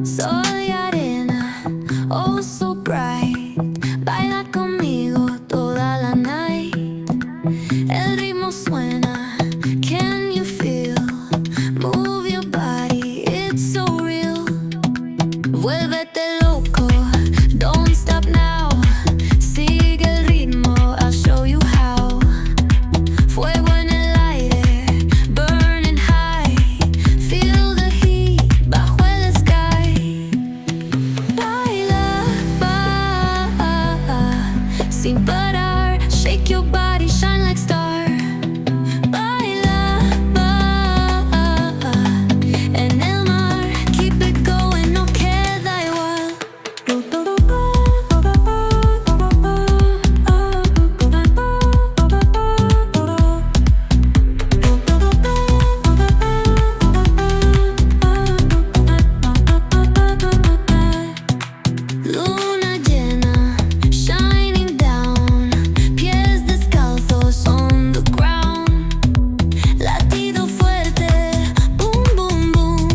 Sol y arena, oh so bright. Baila conmigo toda la night. El ritmo suena, can you feel? Move your body, it's so real. Vuélvete loco, don't stop now. Sigue el ritmo, I'll show you how. Fuego en el aire, burning high. Feel the heat bajo el sky. Baila, sin parar. Shake your body, shine like star. Baila, en el mar. Keep it going, no queda igual. Luna llena, shining down. Pies descalzos on the ground. Latido fuerte, boom, boom, boom.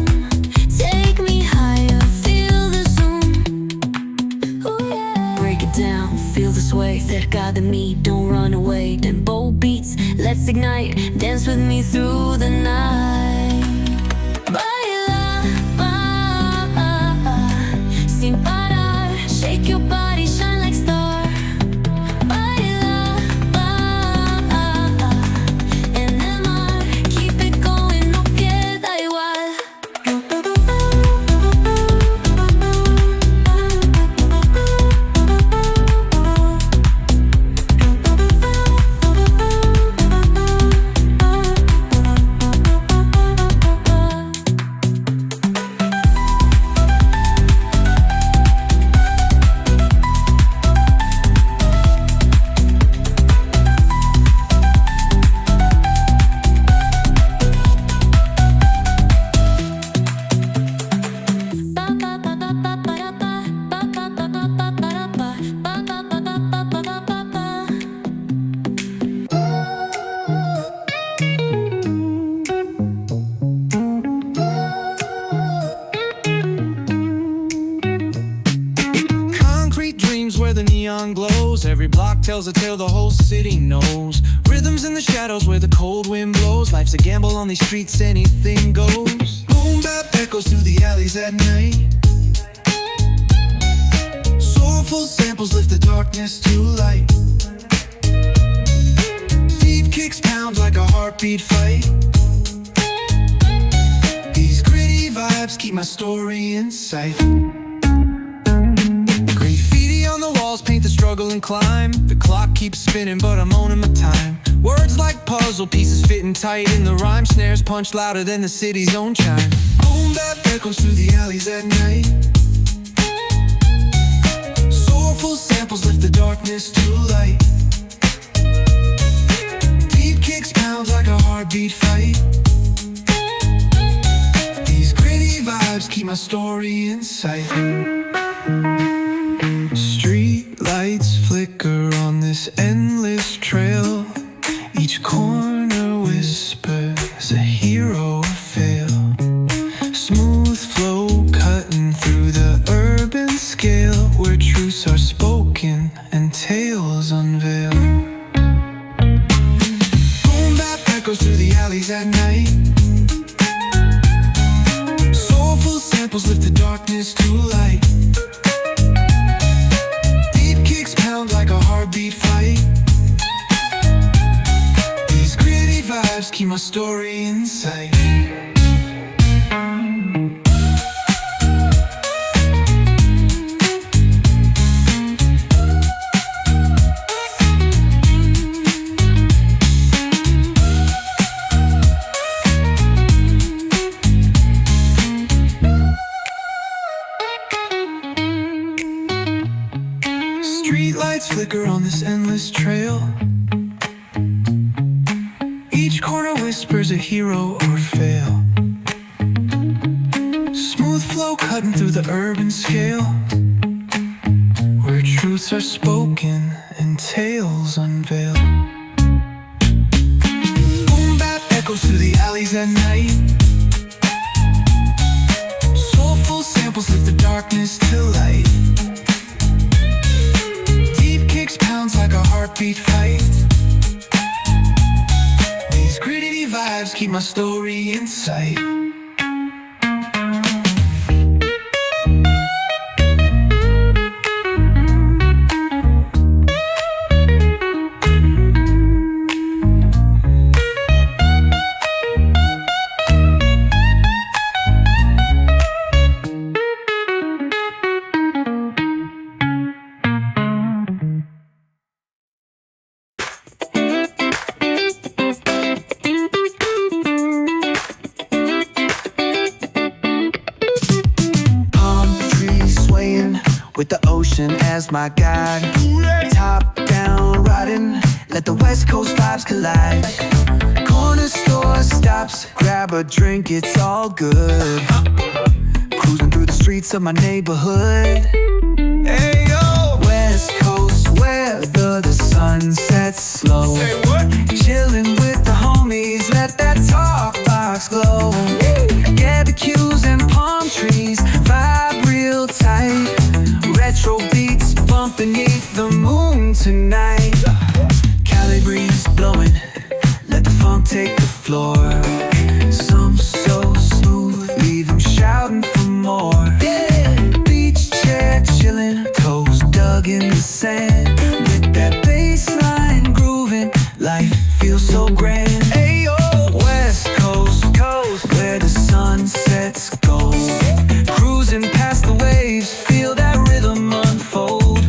Take me higher, feel the zoom. Oh yeah. Break it down, feel the sway. Cerca de mí, don't run away. Tempo beats, let's ignite. Dance with me through the night. Baila, sin parar. Shake your body, shine like star. Baila, en el mar. Keep it going, no queda igual. Concrete dreams where the neon glows. Every block tells a tale the whole city knows. Rhythms in the shadows where the cold wind blows. Life's a gamble on these streets, anything goes. Boom bap echoes through the alleys at night. Soulful samples lift the darkness to light. Deep kicks pound like a heartbeat fight. These gritty vibes keep my story in sight. Graffiti on the walls paint the struggle and climb. The clock keeps spinning but I'm owning my time. Words like puzzle pieces fitting tight in the rhyme. Snares punch louder than the city's own chime. Boom bap echoes through the alleys at night. Soulful samples lift the darkness to light. Deep kicks pound like a heartbeat fight. These gritty vibes keep my story in sight. Street lights flicker on this endless trail. Each corner whispers a hero fail. Smooth flow cutting through the urban scale, where truths are spoken and tales unveil. Boom bap echoes through the alleys at night. Soulful samples lift the darkness to light. Deep kicks pound like a heartbeat fight. These gritty vibes keep my story in sight. Streetlights flicker on this endless trail. Each corner whispers a hero or fail. Smooth flow cutting through the urban scale, where truths are spoken and tales unveiled. Boom bap echoes through the alleys parties at night. Soulful samples lift the darkness to light. Deep kicks pounds like a heartbeat fight. These gritty vibes keep my story in sight. With the ocean as my guide, top down riding, let the west coast vibes collide. Corner store stops, grab a drink, it's all good. Cruising through the streets of my neighborhood. Hey yo, west coast weather, the sun sets slow. Say what? Chilling with the homies, let that talk box glow. Barbecues and palm trees, vibe real tight. Retro beats bumping beneath the moon tonight. Cali breeze blowing, let the funk take the floor. Some so smooth, leave them shouting for more. Beach chair chilling, toes dug in the sand. With that bass line grooving, life feels so grand. Ayo, West Coast, where the sun sets gold. Cruising past the waves, feel that rhythm unfold.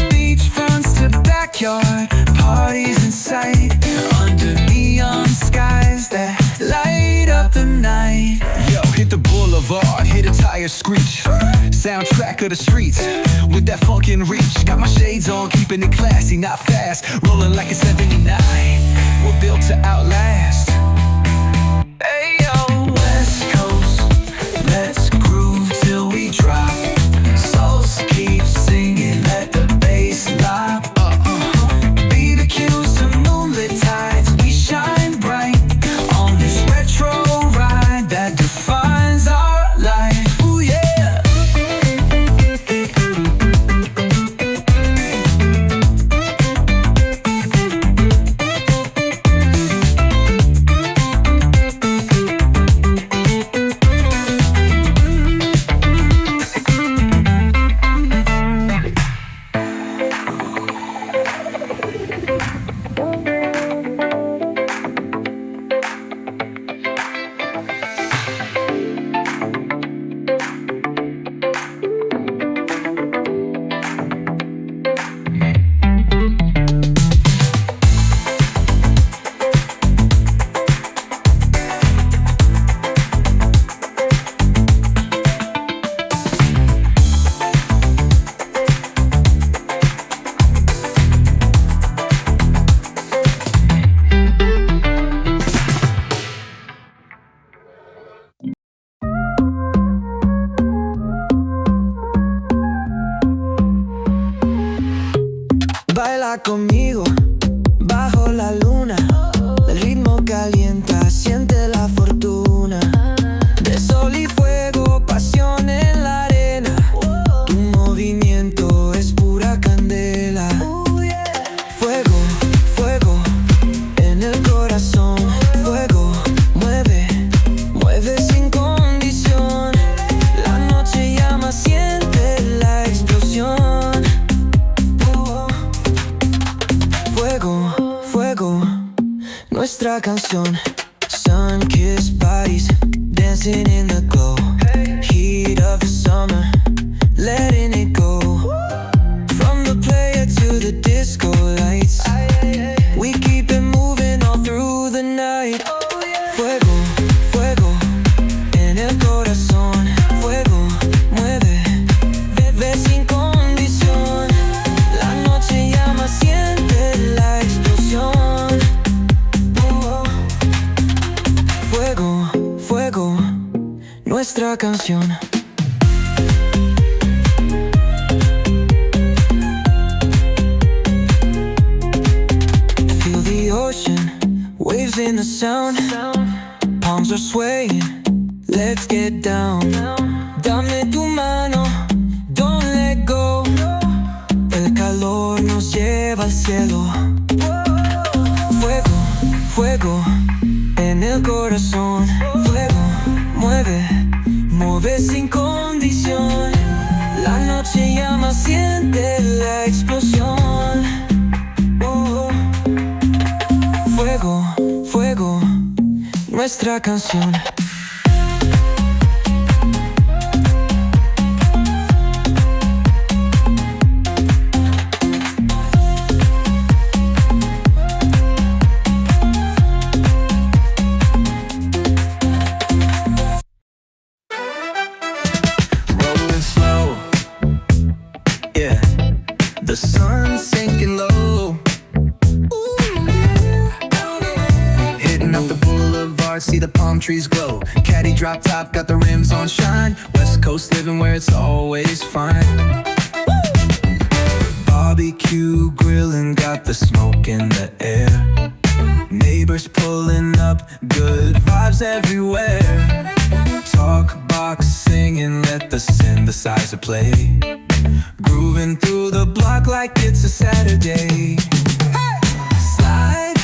Beachfronts to backyard, parties in sight. Under neon skies that light up the night. Yo, hit the boulevard, hit a tire screech. Soundtrack of the streets, with that funkin' reach. Got my shades on, keeping it classy, not fast. Rolling like a 79, we're built to outlast. Hey yo, West Coast, let's groove till we drop. Souls keep singing, let the bass lock. BBQs to moonlit tides, we shine bright on this retro ride that defines our life. Ooh yeah. Baila conmigo, bajo la luna. El ritmo calienta, siente la fortuna. De sol y fuego, pasión en la arena. Tu movimiento es pura candela. Fuego, fuego en el corazón. Fuego, mueve, mueve sin condición. La noche llama, siente la explosión. Fuego, fuego, nuestra canción. Sun-kissed bodies, dancing in the glow. Heat of the summer, letting it go. From the player to the disco lights, we keep it moving all through the night. Fuego, fuego en el corazón. Fuego, mueve, bebe sin condición. La noche llama, siente la explosión. Fuego, fuego, nuestra canción. Feel the ocean, waves in the sound. palms are swaying. Let's get down. Dame tu mano, don't let go. El calor nos lleva al cielo. Fuego, fuego en el corazón. Fuego, mueve, mueve sin condición. La noche llama, siente la explosión. Oh. Fuego, fuego, nuestra canción. The sun's sinking low. Hitting up the boulevard, see the palm trees glow. Caddy drop top, got the rims on shine. West Coast living where it's always fine. Barbecue grilling, got the smoke in the air. Neighbors pulling up, good vibes everywhere. Talk box singing, let the synthesizer play. Grooving through the block like it's a Saturday. Slide,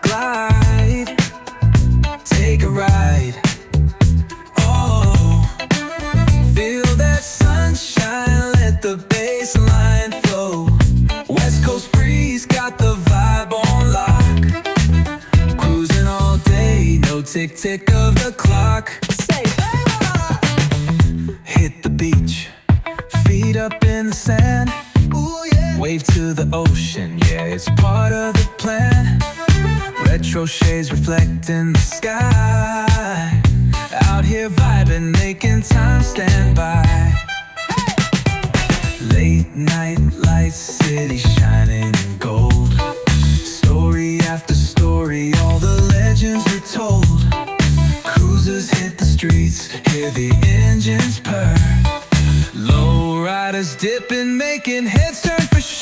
glide, take a ride. Oh, feel that sunshine, let the bass line flow. West Coast breeze, got the vibe on lock. Cruising all day, no tick-tick of the clock. Hit the beach, feet up in the sand. Ooh, yeah. Wave to the ocean, yeah, it's part of the plan. Retro shades reflecting the sky. Out here vibing, making time stand by. Late night lights, city shining in gold. Story after story, all the legends were told. Cruisers hit the streets, hear the engines purr. Low riders dipping, making heads turn for sure.